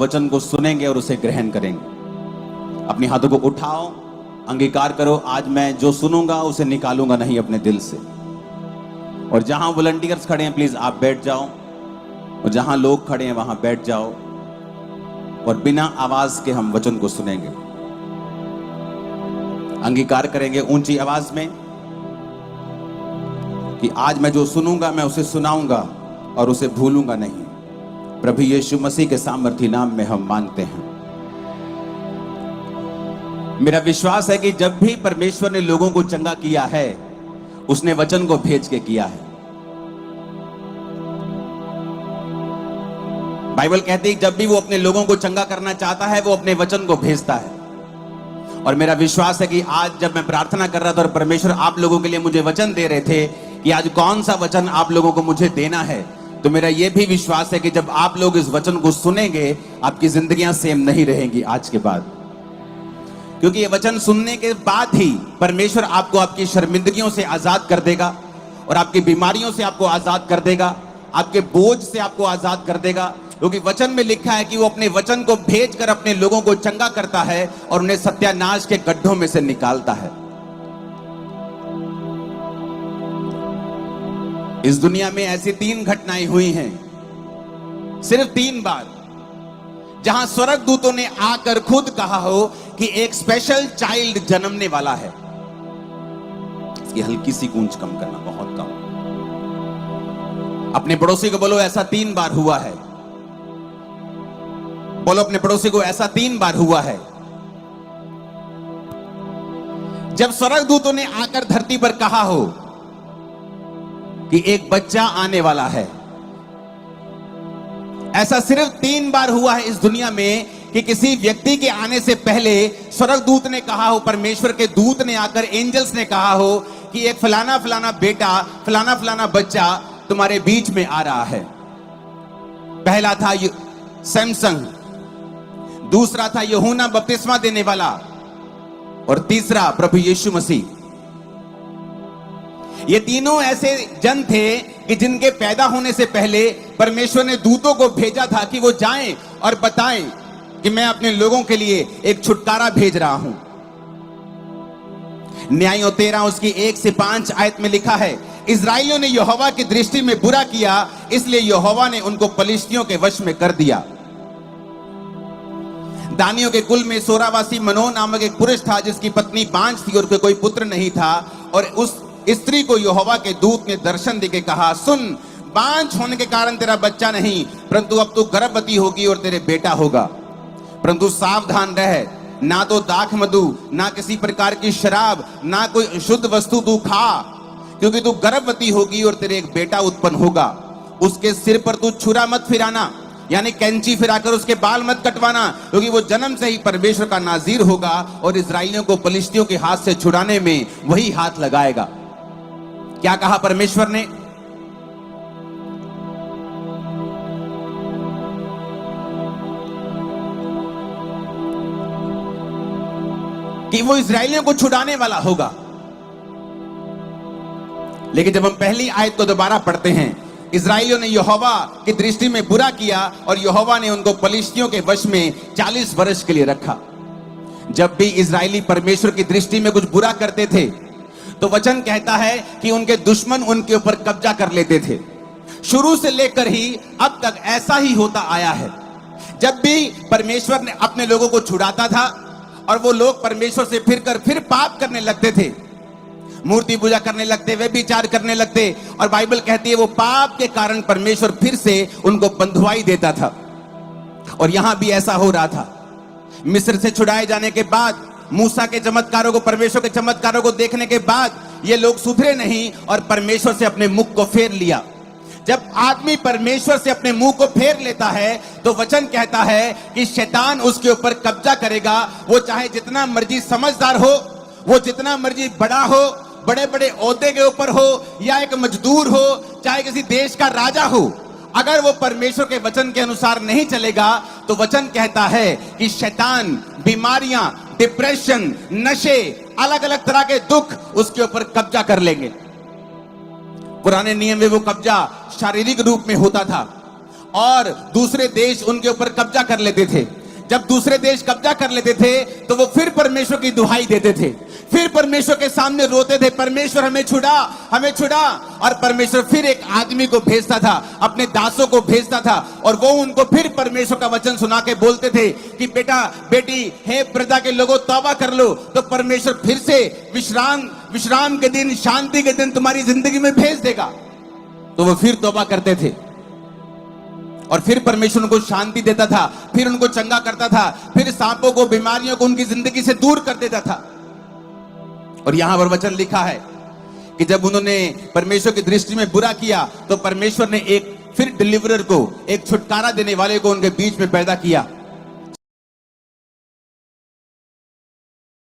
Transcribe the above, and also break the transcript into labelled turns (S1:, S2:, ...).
S1: वचन को सुनेंगे और उसे ग्रहण करेंगे। अपने हाथों को उठाओ, अंगीकार करो, आज मैं जो सुनूंगा उसे निकालूंगा नहीं अपने दिल से। और जहां वॉलंटियर्स खड़े हैं प्लीज आप बैठ जाओ, और जहां लोग खड़े हैं वहां बैठ जाओ, और बिना आवाज के हम वचन को सुनेंगे, अंगीकार करेंगे ऊंची आवाज में कि आज मैं जो सुनूंगा मैं उसे सुनाऊंगा और उसे भूलूंगा नहीं। प्रभु यीशु मसीह के सामर्थी नाम में हम मांगते हैं। मेरा विश्वास है कि जब भी परमेश्वर ने लोगों को चंगा किया है, उसने वचन को भेज के किया है। बाइबल कहती है जब भी वो अपने लोगों को चंगा करना चाहता है वो अपने वचन को भेजता है। और मेरा विश्वास है कि आज जब मैं प्रार्थना कर रहा था और परमेश्वर आप लोगों के लिए मुझे वचन दे रहे थे कि आज कौन सा वचन आप लोगों को मुझे देना है, तो मेरा यह भी विश्वास है कि जब आप लोग इस वचन को सुनेंगे आपकी जिंदगियां सेम नहीं रहेंगी आज के बाद। क्योंकि ये वचन सुनने के बाद ही परमेश्वर आपको आपकी शर्मिंदगियों से आजाद कर देगा, और आपकी बीमारियों से आपको आजाद कर देगा, आपके बोझ से आपको आजाद कर देगा। क्योंकि वचन में लिखा है कि वो अपने वचन को भेजकर अपने लोगों को चंगा करता है और उन्हें सत्यानाश के गड्ढों में से निकालता है। इस दुनिया में ऐसी 3 घटनाएं हुई हैं, सिर्फ 3 बार, जहां स्वर्गदूतों ने आकर खुद कहा हो कि एक स्पेशल चाइल्ड जन्मने वाला है। इसकी हल्की सी गूंज कम करना, बहुत कम। अपने पड़ोसी को बोलो ऐसा 3 बार हुआ है। बोलो अपने पड़ोसी को ऐसा 3 बार हुआ है। जब स्वर्गदूतों ने आकर धरती पर कहा हो कि एक बच्चा आने वाला है। ऐसा सिर्फ 3 बार हुआ है इस दुनिया में कि किसी व्यक्ति के आने से पहले स्वर्गदूत ने कहा हो, परमेश्वर के दूत ने आकर, एंजल्स ने कहा हो कि एक फलाना फलाना बेटा, फलाना फलाना बच्चा तुम्हारे बीच में आ रहा है। पहला था सैमसन, दूसरा था यूहन्ना बपतिस्मा देने वाला, और तीसरा प्रभु यीशु मसीह। ये तीनों ऐसे जन थे कि जिनके पैदा होने से पहले परमेश्वर ने दूतों को भेजा था कि वो जाएं और बताएं कि मैं अपने लोगों के लिए एक छुटकारा भेज रहा हूं। न्यायों 13 उसकी 1 से 5 आयत में लिखा है, इस्राएलियों ने यहोवा की दृष्टि में बुरा किया, इसलिए यहोवा ने उनको पलिश्तियों के वश में कर दिया। दानियों के कुल में सोरावासी मनोह नामक एक पुरुष था जिसकी पत्नी बांझ थी और कोई पुत्र नहीं था, और उस स्त्री को यहोवा के दूत ने दर्शन देके कहा, सुन, बांझ होने के कारण तेरा बच्चा नहीं, परंतु अब तू गर्भवती होगी और तेरे बेटा होगा। परंतु सावधान रह, ना तो दाख मधु, ना किसी प्रकार की शराब, ना कोई शुद्ध वस्तु तू खा, क्योंकि तू गर्भवती होगी और तेरे एक बेटा उत्पन्न होगा। उसके सिर पर तू छुरा मत फिराना, यानी कैंची फिराकर उसके बाल मत कटवाना, क्योंकि वो जन्म से ही परमेश्वर का नाजीर होगा और इस्राएलियों को पलिश्तियों के हाथ से छुड़ाने में वही हाथ लगाएगा। क्या कहा परमेश्वर ने? कि वो इस्राएलियों को छुड़ाने वाला होगा। लेकिन जब हम पहली आयत को दोबारा पढ़ते हैं, इस्राएलियों ने यहोवा की दृष्टि में बुरा किया और यहोवा ने उनको पलिश्तियों के वश में 40 वर्ष के लिए रखा। जब भी इस्राएली परमेश्वर की दृष्टि में कुछ बुरा करते थे तो वचन कहता है कि उनके दुश्मन उनके ऊपर कब्जा कर लेते थे। शुरू से लेकर ही अब तक ऐसा ही होता आया है। जब भी परमेश्वर ने अपने लोगों को छुड़ाता था और वो लोग परमेश्वर से फिर पाप करने लगते थे, मूर्ति पूजा करने लगते, व्यभिचार करने लगते, और बाइबल कहती है वो पाप के कारण परमेश्वर फिर से उनको बंधुआई देता था। और यहां भी ऐसा हो रहा था। मिस्र से छुड़ाए जाने के बाद, मूसा के चमत्कारों को, परमेश्वर के चमत्कारों को देखने के बाद ये लोग सुधरे नहीं और परमेश्वर से अपने मुख को फेर लिया। जब आदमी परमेश्वर से अपने मुंह को फेर लेता है तो वचन कहता है कि शैतान उसके ऊपर कब्जा करेगा। वो चाहे जितना मर्जी समझदार हो, वो जितना मर्जी बड़ा हो, बड़े बड़े ओहदे के ऊपर हो, या एक मजदूर हो, चाहे किसी देश का राजा हो, अगर वो परमेश्वर के वचन के अनुसार नहीं चलेगा तो वचन कहता है कि शैतान, बीमारियां, डिप्रेशन, नशे, अलग अलग तरह के दुख उसके ऊपर कब्जा कर लेंगे। पुराने नियम में वो कब्जा शारीरिक रूप में होता था और दूसरे देश उनके ऊपर कब्जा कर लेते थे। जब दूसरे देश कब्जा कर लेते थे तो वो फिर परमेश्वर की दुहाई देते थे, फिर परमेश्वर के सामने रोते थे, परमेश्वर हमें छुड़ा, हमें छुड़ा। और परमेश्वर फिर एक आदमी को भेजता था, अपने दासों को भेजता था, और वो उनको फिर परमेश्वर का वचन सुना के बोलते थे कि बेटा बेटी, हे प्रजा के लोगों, तौबा कर लो। तो परमेश्वर फिर से विश्राम के दिन, शांति के दिन तुम्हारी जिंदगी में भेज देगा। तो वो फिर तौबा करते थे और फिर परमेश्वर उनको शांति देता था, फिर उनको चंगा करता था, फिर सांपों को, बीमारियों को उनकी जिंदगी से दूर कर देता था। और यहां पर वचन लिखा है कि जब उन्होंने परमेश्वर की दृष्टि में बुरा किया तो परमेश्वर ने एक फिर डिलीवरर को, एक छुटकारा देने वाले को उनके बीच में पैदा किया।